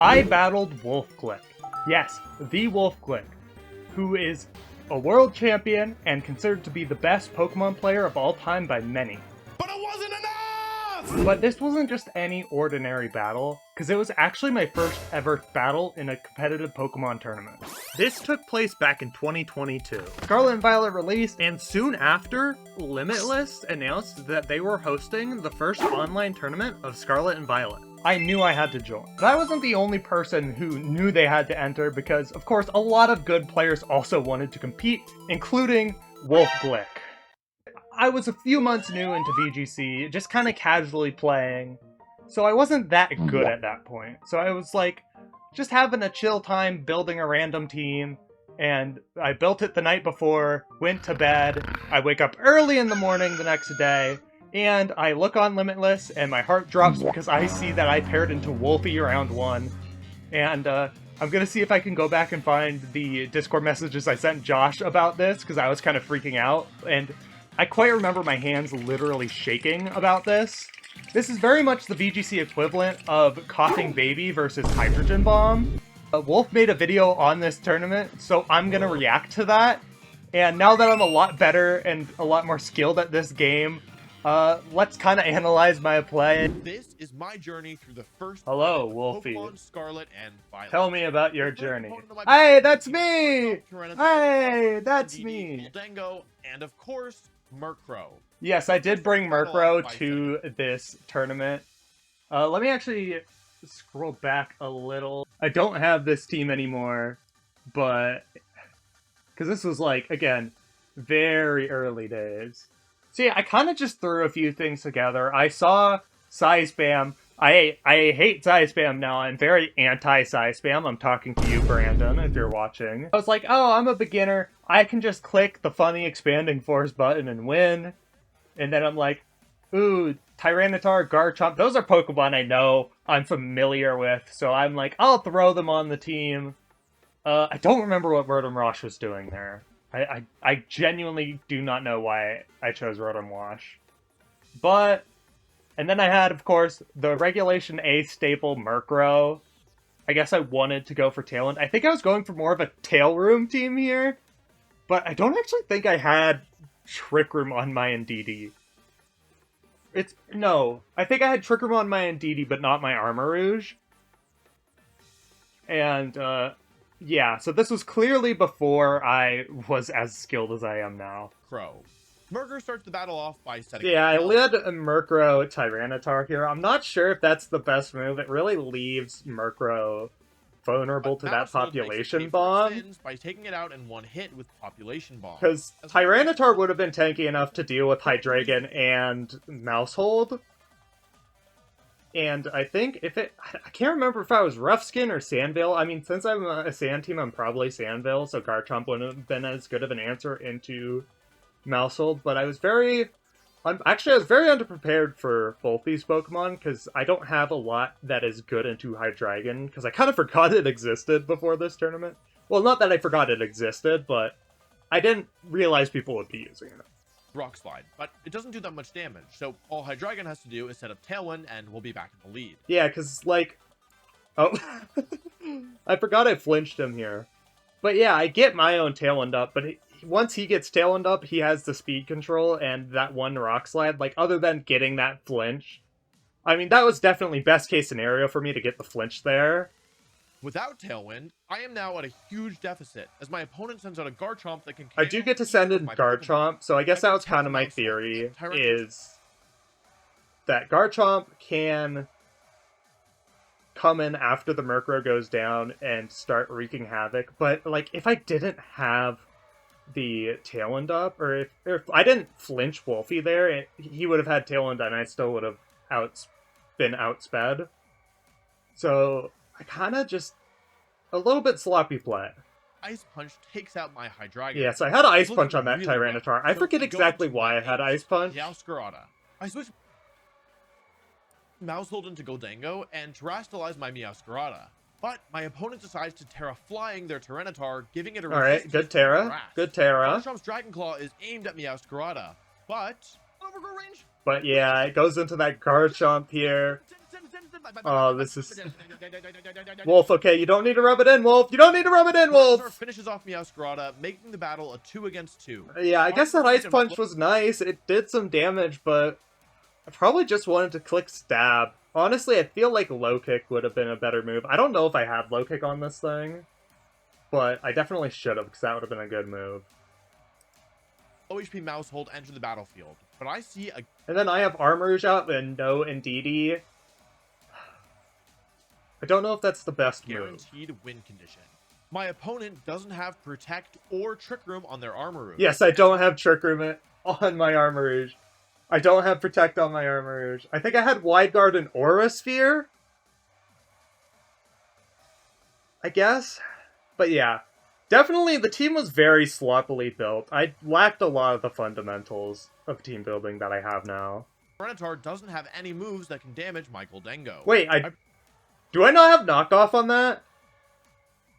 I battled Wolfe Glick. Yes, the Wolfe Glick, who is a world champion and considered to be the best Pokemon player of all time by many. But it wasn't enough! But this wasn't just any ordinary battle, because it was actually my first ever battle in a competitive Pokemon tournament. This took place back in 2022. Scarlet and Violet released, and soon after, Limitless announced that they were hosting the first online tournament of Scarlet and Violet. I knew I had to join. But I wasn't the only person who knew they had to enter because, of course, a lot of good players also wanted to compete, including Wolfe Glick. I was a few months new into VGC, just kind of casually playing, so I wasn't that good at that point. So I was like, just having a chill time building a random team, and I built it the night before, went to bed, I wake up early in the morning the next day, and I look on Limitless, and my heart drops because I see that I paired into Wolfie round 1. And I'm gonna see if I can go back and find the Discord messages I sent Josh about this, because I was kind of freaking out. And I quite remember my hands literally shaking about this. This is very much the VGC equivalent of Coughing Baby versus Hydrogen Bomb. Wolfe made a video on this tournament, so I'm gonna react to that. And now that I'm a lot better and a lot more skilled at this game, let's kind of analyze my play. This is my journey through the first Hello, of Wolfie. Pokemon Scarlet and Violet. Tell me about your journey. Opponent of Hey, my that's team, me! Tyranitar, Hey, that's DD, me! Gholdengo, and of course, Murkrow. Yes, I did bring Murkrow to this tournament. Let me actually scroll back a little. I don't have this team anymore, but... because this was like, again, very early days. See, I kind of just threw a few things together. I saw Psy Spam. I hate Psy Spam now. I'm very anti-Psy Spam. I'm talking to you, Brandon, if you're watching. I was like, oh, I'm a beginner. I can just click the funny expanding force button and win. And then I'm like, ooh, Tyranitar, Garchomp. Those are Pokemon I know, I'm familiar with. So I'm like, I'll throw them on the team. I don't remember what Rotom Rosh was doing there. I genuinely do not know why I chose Rotom Wash. But, and then I had, of course, the Regulation A staple Murkrow. I guess I wanted to go for Tailwind. I think I was going for more of a Tail Room team here. But I don't actually think I had Trick Room on my Indeedee. No, I think I had Trick Room on my Indeedee, but not my Armarouge. And, yeah, so this was clearly before I was as skilled as I am now. Crow. Murkrow starts the battle off by setting... Yeah, I led a Murkrow Tyranitar here. I'm not sure if that's the best move. It really leaves Murkrow vulnerable to that population bomb. By taking it out in one hit with population bomb. Because Tyranitar would have been tanky enough to deal with Hydreigon and Mousehold. And I think if it... I can't remember if I was Rough Skin or Sandvale. I mean, since I'm a Sand team, I'm probably Sandvale, so Garchomp wouldn't have been as good of an answer into Mousehold. But I was very... Actually, I was very underprepared for both these Pokemon, because I don't have a lot that is good into Hydreigon, because I kind of forgot it existed before this tournament. Well, not that I forgot it existed, but I didn't realize people would be using it. Rock Slide, but it doesn't do that much damage, so all Hydreigon has to do is set up Tailwind, and we'll be back in the lead. Yeah, because, like... Oh, I forgot I flinched him here. But yeah, I get my own Tailwind up, but once he gets Tailwind up, he has the speed control and that one Rock Slide. Like, other than getting that flinch, I mean, that was definitely best case scenario for me to get the flinch there. Without Tailwind, I am now at a huge deficit, as my opponent sends out a Garchomp that can... I do get to send in Garchomp, so I guess that was kind of my theory, is that Garchomp can come in after the Murkrow goes down and start wreaking havoc, but, like, if I didn't have the Tailwind up, or if I didn't flinch Wolfie there, he would have had Tailwind and I still would have been outsped. So... I kind of just... a little bit sloppy play. Ice Punch takes out my Hydreigon. Yes, I had Ice Punch on that Tyranitar. I forget exactly why I had Ice Punch. Meowscarada. I switched Mousehold into Gholdengo and terrestrialize my Meowscarada. But my opponent decides to Terra Flying their Tyranitar, giving it a... Alright, good Terra. Good Terra. Garchomp's Dragon Claw is aimed at Meowscarada, but... overgrow range. But yeah, it goes into that Garchomp here. Oh, this is... Wolf, okay, you don't need to rub it in, Wolf. You don't need to rub it in, Wolf. Finishes off Meowscarada, making the battle a 2-against-2. Yeah, I guess that Ice Punch was nice. It did some damage, but I probably just wanted to click Stab. Honestly, I feel like Low Kick would have been a better move. I don't know if I had Low Kick on this thing, but I definitely should have, because that would have been a good move. Low HP Maushold enter the battlefield, but I see a... And then I have Armarouge out and no Indeedee. I don't know if that's the best move. Guaranteed win condition. My opponent doesn't have Protect or Trick Room on their Armarouge. Yes, I don't have Trick Room on my Armarouge. I don't have Protect on my Armarouge. I think I had Wide Guard and Aura Sphere, I guess. But yeah, definitely the team was very sloppily built. I lacked a lot of the fundamentals of team building that I have now. Tyranitar doesn't have any moves that can damage my Gholdengo. Wait, do I not have knockoff on that?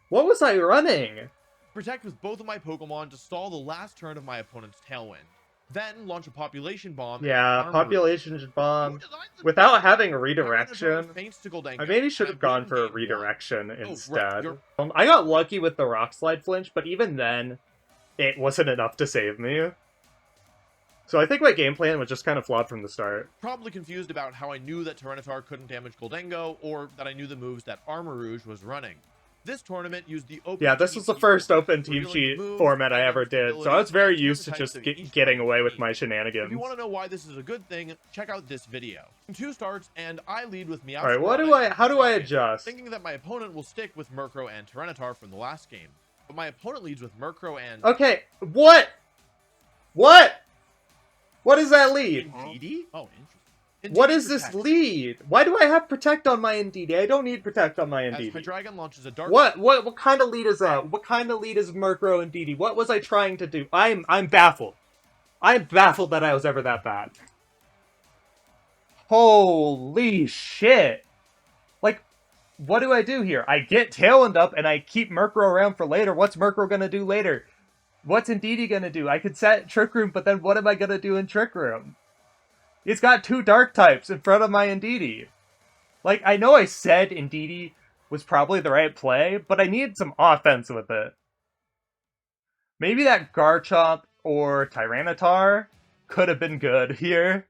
What was I running? Protect with both of my Pokemon to stall the last turn of my opponent's Tailwind. Then launch a Population Bomb. Yeah, Population Bomb. Without having a redirection, I maybe should have gone for a redirection instead. Right, I got lucky with the Rock Slide flinch, but even then, it wasn't enough to save me. So I think my game plan was just kind of flawed from the start. Probably confused about how I knew that Tyranitar couldn't damage Gholdengo, or that I knew the moves that Armarouge was running. This tournament used the open... Yeah, this was the first open team sheet format I ever did, so I was very used to just getting away with my shenanigans. If you want to know why this is a good thing, check out this video. 2 starts, and I lead with Meowscarada. Alright, how do I adjust? Thinking that my opponent will stick with Murkrow and Tyranitar from the last game. But my opponent leads with Murkrow and... Okay, what? What? What is that lead? Indeedee? Oh, interesting. What is this lead? Why do I have Protect on my Indeedee? I don't need Protect on my Indeedee. As Hydreigon launches a Dark... What kind of lead is that? What kind of lead is Murkrow and Indeedee? What was I trying to do? I'm baffled. I'm baffled that I was ever that bad. Holy shit. Like, what do I do here? I get Tailwind up and I keep Murkrow around for later. What's Murkrow gonna do later? What's Indeedee gonna do? I could set Trick Room, but then what am I gonna do in Trick Room? It's got 2 dark types in front of my Indeedee. Like, I know I said Indeedee was probably the right play, but I needed some offense with it. Maybe that Garchomp or Tyranitar could have been good here.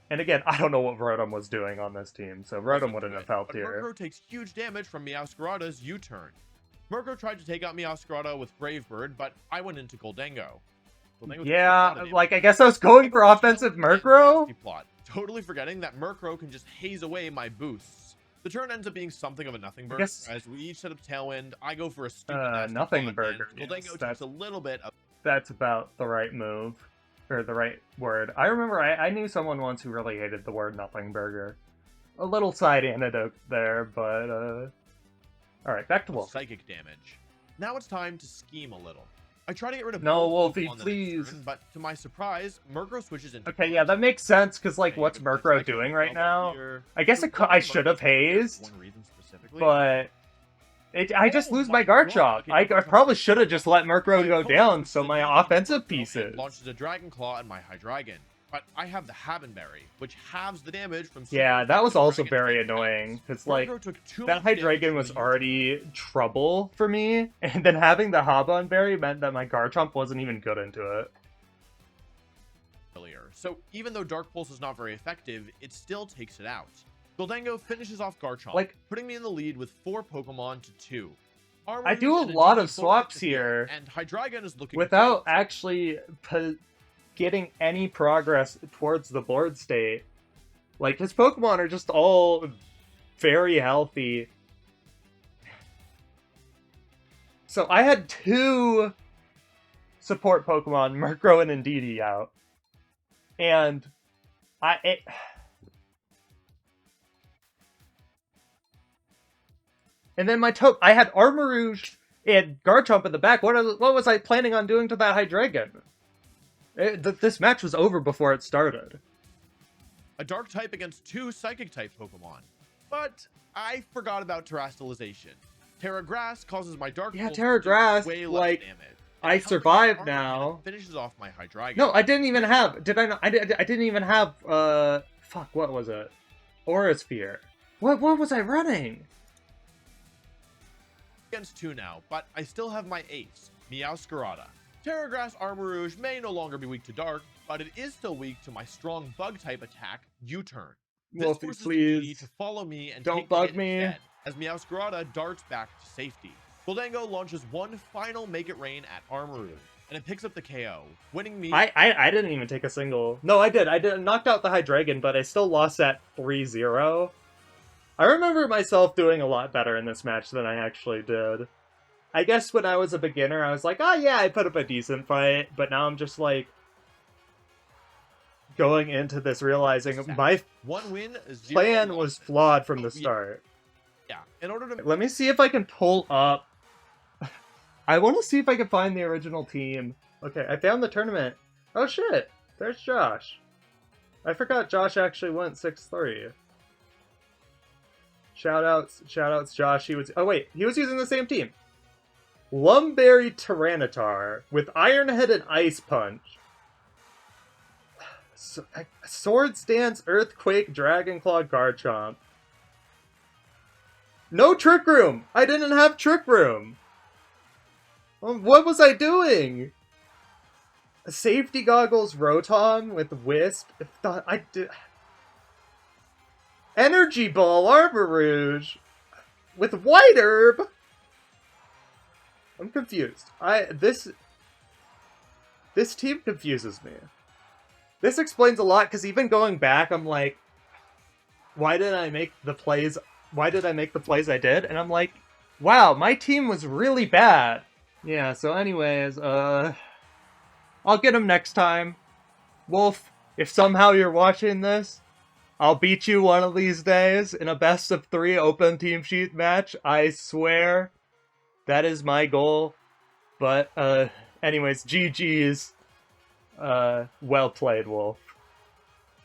And again, I don't know what Rotom was doing on this team, so Rotom wouldn't have helped here. Murkrow takes huge damage from Meowscarada's U-turn. Murkrow tried to take out Meowscarada with Brave Bird, but I went into Gholdengo. Yeah, like, I guess I was going for offensive Murkrow? Totally forgetting that Murkrow can just haze away my boosts. The turn ends up being something of a nothing burger. As we each set up Tailwind, I go for a stupid nothing burger. Gholdengo takes a little bit of... That's about the right move. Or the right word. I remember I knew someone once who really hated the word nothing burger. A little side anecdote there, but, Alright, back to Wolf. Psychic damage. Now it's time to scheme a little. I try to get rid of... No, Wolfie, please. Turn, but to my surprise, Murkrow switches into... Okay, yeah, that makes sense, because, like, what's Murkrow doing right now? I guess I should have hazed, but... I just lose my Garchomp. I probably should have just let Murkrow go down, so my offensive pieces. Launches a Dragon Claw and my Hydreigon. But I have the Havenberry, which halves the damage from... Yeah, that was also very annoying, because, like, that Hydreigon was already trouble for me, and then having the Havenberry meant that my Garchomp wasn't even good into it. So, even though Dark Pulse is not very effective, it still takes it out. Gholdengo finishes off Garchomp, like, putting me in the lead with 4 Pokemon to 2. I do a lot of swaps here, and Hydreigon is looking without actually... getting any progress towards the board state. Like, his Pokemon are just all very healthy. So I had 2 support Pokemon, Murkrow and Indeedee, out. And and then I had Armarouge and Garchomp in the back. What was I planning on doing to that Hydreigon? This match was over before it started. A Dark type against 2 Psychic type Pokemon. But I forgot about Terastallization. Terra Grass causes my Dark Pulse Terra Grass, way less damage. I survived now. Finishes off my Hydreigon. No, I didn't even have... Did I not? I didn't even have... Fuck, what was it? Aura Sphere. What was I running? Against 2 now, but I still have my ace, Meowscarada. Terra Grass Armarouge may no longer be weak to Dark, but it is still weak to my strong Bug-type attack, U-Turn. This Wolfie, forces the please. Genie to follow me and Don't take bug the hit me. instead, as Meowscarada darts back to safety. Gholdengo launches one final Make It Rain at Armarouge, and it picks up the KO, winning me. I didn't even take a single. No, I did. I knocked out the Hydreigon, but I still lost at 3-0. I remember myself doing a lot better in this match than I actually did. I guess when I was a beginner, I was like, oh yeah, I put up a decent fight, but now I'm just like going into this realizing my one win, plan was flawed from the start. Yeah, in order to... Let me see if I can pull up... I want to see if I can find the original team. Okay, I found the tournament. Oh shit, there's Josh. I forgot Josh actually went 6-3. Shoutouts, Josh. He was using the same team. Lumberry Tyranitar with Iron Head and Ice Punch. Swords Dance, Earthquake, Dragonclaw, Garchomp. No Trick Room! I didn't have Trick Room! What was I doing? Safety Goggles, Rotom with Wisp. I did... Energy Ball, Armarouge with White Herb. I'm confused. This team confuses me. This explains a lot, because even going back, I'm like, why did I make the plays I did? And I'm like, wow, my team was really bad. Yeah, so anyways, I'll get him next time. Wolf, if somehow you're watching this, I'll beat you one of these days in a best of 3 open team sheet match. I swear. That is my goal. But, anyways, GG's. Well played, Wolf.